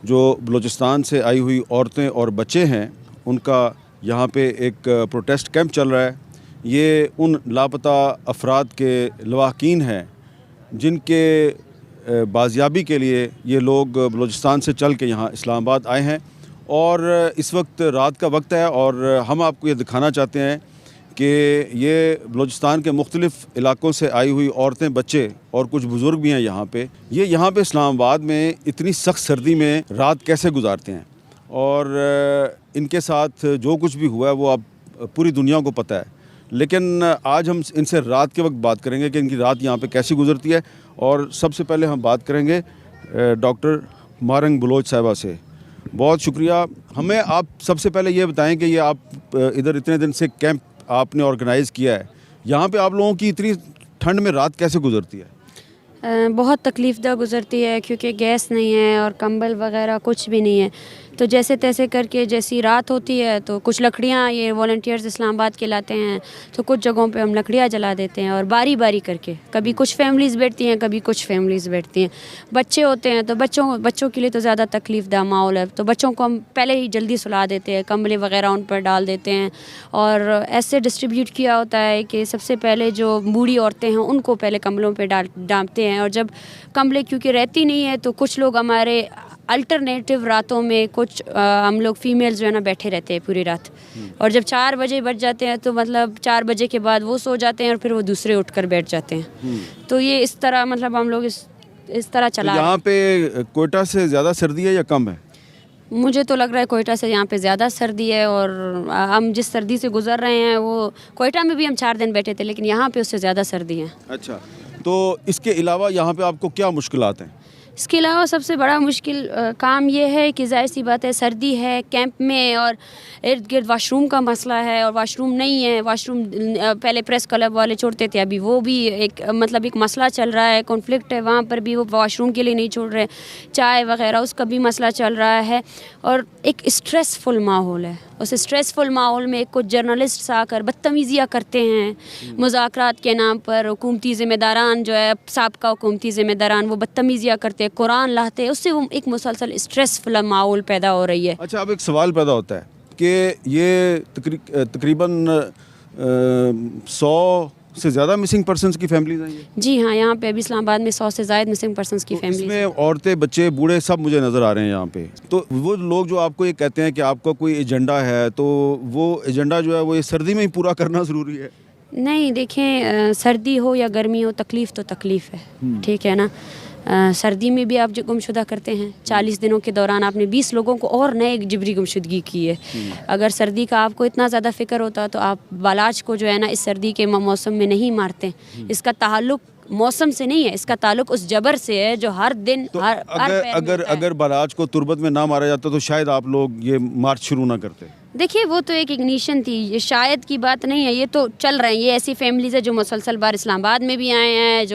جو بلوچستان سے آئی ہوئی عورتیں اور بچے ہیں ان کا یہاں پہ ایک پروٹیسٹ کیمپ چل رہا ہے. یہ ان لاپتہ افراد کے لواحقین ہیں جن کے بازیابی کے لیے یہ لوگ بلوچستان سے چل کے یہاں اسلام آباد آئے ہیں. اور اس وقت رات کا وقت ہے اور ہم آپ کو یہ دکھانا چاہتے ہیں کہ یہ بلوچستان کے مختلف علاقوں سے آئی ہوئی عورتیں، بچے اور کچھ بزرگ بھی ہیں یہاں پہ. یہ یہاں پہ اسلام آباد میں اتنی سخت سردی میں رات کیسے گزارتے ہیں، اور ان کے ساتھ جو کچھ بھی ہوا ہے وہ اب پوری دنیا کو پتہ ہے. لیکن آج ہم ان سے رات کے وقت بات کریں گے کہ ان کی رات یہاں پہ کیسی گزرتی ہے. اور سب سے پہلے ہم بات کریں گے ڈاکٹر مارنگ بلوچ صاحبہ سے. بہت شکریہ. ہمیں آپ سب سے پہلے یہ بتائیں کہ یہ آپ ادھر اتنے دن سے کیمپ آپ نے آرگنائز کیا ہے، یہاں پہ آپ لوگوں کی اتنی ٹھنڈ میں رات کیسے گزرتی ہے؟ بہت تکلیف دہ گزرتی ہے، کیونکہ گیس نہیں ہے اور کمبل وغیرہ کچھ بھی نہیں ہے. تو جیسے تیسے کر کے جیسی رات ہوتی ہے تو کچھ لکڑیاں یہ والنٹیئرز اسلام آباد کے لاتے ہیں، تو کچھ جگہوں پہ ہم لکڑیاں جلا دیتے ہیں اور باری باری کر کے کبھی کچھ فیملیز بیٹھتی ہیں کبھی کچھ فیملیز بیٹھتی ہیں. بچے ہوتے ہیں تو بچوں کے لیے تو زیادہ تکلیف دہ ماحول ہے، تو بچوں کو ہم پہلے ہی جلدی سلا دیتے ہیں، کمبلے وغیرہ ان پر ڈال دیتے ہیں اور ایسے ڈسٹریبیوٹ کیا ہوتا ہے کہ سب سے پہلے جو بوڑھی عورتیں ہیں ان کو پہلے کمبلوں پہ ڈالتے ہیں. اور جب کمبلے کیونکہ رہتی نہیں ہے تو کچھ لوگ ہمارے الٹرنیٹیو راتوں میں کچھ ہم لوگ فیمیلز جو ہے نا بیٹھے رہتے ہیں پوری رات. اور جب 4 بجے بج جاتے ہیں تو مطلب 4 بجے کے بعد وہ سو جاتے ہیں اور پھر وہ دوسرے اٹھ کر بیٹھ جاتے ہیں. تو یہ اس طرح مطلب ہم لوگ اس طرح چلا. یہاں پہ کوئٹہ سے زیادہ سردی ہے یا کم ہے؟ مجھے تو لگ رہا ہے کوئٹہ سے یہاں پہ زیادہ سردی ہے، اور ہم جس سردی سے گزر رہے ہیں وہ کوئٹہ میں بھی ہم 4 دن بیٹھے تھے لیکن یہاں پہ اس سے زیادہ سردی ہے. اچھا، تو اس کے علاوہ یہاں پہ آپ کو کیا مشکلات ہیں؟ اس کے علاوہ سب سے بڑا مشکل کام یہ ہے کہ ظاہر سی بات ہے سردی ہے کیمپ میں، اور ارد گرد واش روم کا مسئلہ ہے اور واش روم نہیں ہے. واش روم پہلے پریس کلب والے چھوڑتے تھے، ابھی وہ بھی ایک مسئلہ چل رہا ہے، کنفلکٹ ہے وہاں پر بھی، وہ واش روم کے لیے نہیں چھوڑ رہے. چائے وغیرہ اس کا بھی مسئلہ چل رہا ہے اور ایک اسٹریسفل ماحول ہے. اس اسٹریسفل ماحول میں کچھ جرنلسٹس آ کر بدتمیزیاں کرتے ہیں مذاکرات کے نام پر. حکومتی ذمہ داران جو ہے سابقہ حکومتی ذمہ داران وہ بدتمیزیاں کرتے ہیں، قرآن لاتے ہیں، اس سے وہ ایک مسلسل اسٹریسفل ماحول پیدا ہو رہی ہے. اچھا، اب ایک سوال پیدا ہوتا ہے کہ یہ تقریباً 100 سے زیادہ مسنگ پرسنس کی فیملیز ہیں. جی ہاں، یہاں پہ ابھی اسلام آباد میں 100 سے زائد مسنگ پرسنس کی فیملیز. اس میں عورتیں، بچے، بوڑھے سب مجھے نظر آ رہے ہیں یہاں پہ. تو وہ لوگ جو آپ کو یہ کہتے ہیں کہ آپ کا کوئی ایجنڈا ہے، تو وہ ایجنڈا جو ہے وہ یہ سردی میں ہی پورا کرنا ضروری ہے؟ نہیں، دیکھیں سردی ہو یا گرمی ہو تکلیف تو تکلیف ہے، ٹھیک ہے نا. سردی میں بھی آپ جو گمشدہ کرتے ہیں 40 دنوں کے دوران آپ نے 20 لوگوں کو اور نئے جبری گمشدگی کی ہے. اگر سردی کا آپ کو اتنا زیادہ فکر ہوتا تو آپ بالاچ کو جو ہے نا اس سردی کے موسم میں نہیں مارتے. اس کا تعلق موسم سے نہیں ہے، اس کا تعلق اس جبر سے ہے جو ہر دن اگر بالاچ کو تربت میں نہ مارا جاتا تو شاید آپ لوگ یہ مارچ شروع نہ کرتے. دیکھیے وہ تو ایک اگنیشن تھی، یہ شاید کی بات نہیں ہے، یہ تو چل رہے ہیں. یہ ایسی فیملیز ہے جو مسلسل بار اسلام آباد میں بھی آئے ہیں،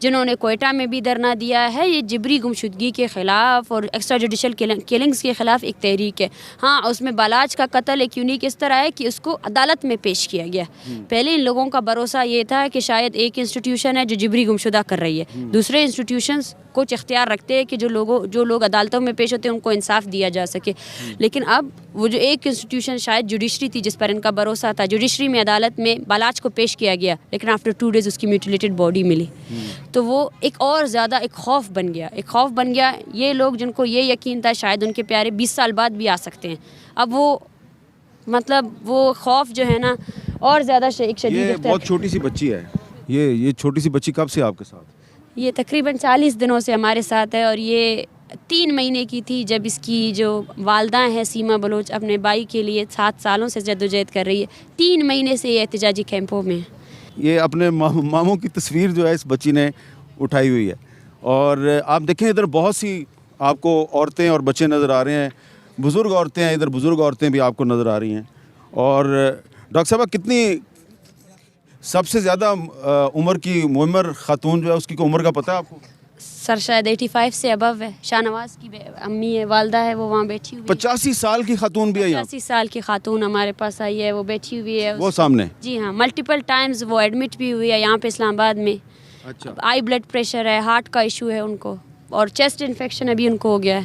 جنہوں نے کوئٹہ میں بھی دھرنا دیا ہے. یہ جبری گمشدگی کے خلاف اور ایکسٹرا جوڈیشل کلنگز کے خلاف ایک تحریک ہے. ہاں، اس میں بالاچ کا قتل ایک یونیک اس طرح ہے کہ اس کو عدالت میں پیش کیا گیا. پہلے ان لوگوں کا بھروسہ یہ تھا کہ شاید ایک انسٹیٹیوشن ہے جو جبری گمشدہ کر رہی ہے، دوسرے انسٹیٹیوشنز کچھ اختیار رکھتے ہیں کہ جو لوگ عدالتوں میں پیش ہوتے ہیں ان کو انصاف دیا جا سکے. لیکن اب وہ جو ایک انسٹیٹیوشن شاید جوڈیشری تھی جس پر ان کا بھروسہ تھا، جوڈیشری میں عدالت میں بالاچ کو پیش کیا گیا لیکن آفٹر 2 days اس کی میوٹیلیٹڈ باڈی ملی. تو وہ ایک اور زیادہ ایک خوف بن گیا. یہ لوگ جن کو یہ یقین تھا شاید ان کے پیارے 20 سال بعد بھی آ سکتے ہیں، اب وہ خوف جو ہے نا اور زیادہ ایک شدید. یہ بہت چھوٹی سی بچی ہے، یہ چھوٹی سی بچی کب سے آپ کے ساتھ؟ یہ تقریباً 40 دنوں سے ہمارے ساتھ ہے، اور یہ 3 مہینے کی تھی جب اس کی جو والدہ ہیں سیما بلوچ اپنے بھائی کے لیے 7 سالوں سے جدوجہد کر رہی ہے. 3 مہینے سے یہ احتجاجی کیمپوں میں ہے. یہ اپنے ماموں کی تصویر جو ہے اس بچی نے اٹھائی ہوئی ہے، اور آپ دیکھیں ادھر بہت سی آپ کو عورتیں اور بچے نظر آ رہے ہیں، بزرگ عورتیں ہیں ادھر، بزرگ عورتیں بھی آپ کو نظر آ رہی ہیں. اور ڈاکٹر صاحبہ کتنی سب سے زیادہ عمر کی معمر خاتون جو ہے اس کی عمر کا پتہ ہے آپ کو؟ سر شاید 85 سے ابو ہے. شاہ نواز کی امی ہے، والدہ ہے، وہ وہاں بیٹھی ہوئی. 85 سال کی خاتون بھی ہے یہاں؟ 85 سال کی خاتون ہمارے پاس آئی ہے، وہ بیٹھی ہوئی ہے وہ سامنے. جی ہاں، ملٹیپل ٹائمز وہ ایڈمٹ بھی ہوئی ہے یہاں پہ اسلام آباد میں. اچھا. آئی بلڈ پریشر ہے، ہارٹ کا ایشو ہے ان کو، اور چیسٹ انفیکشن ابھی ان کو ہو گیا ہے.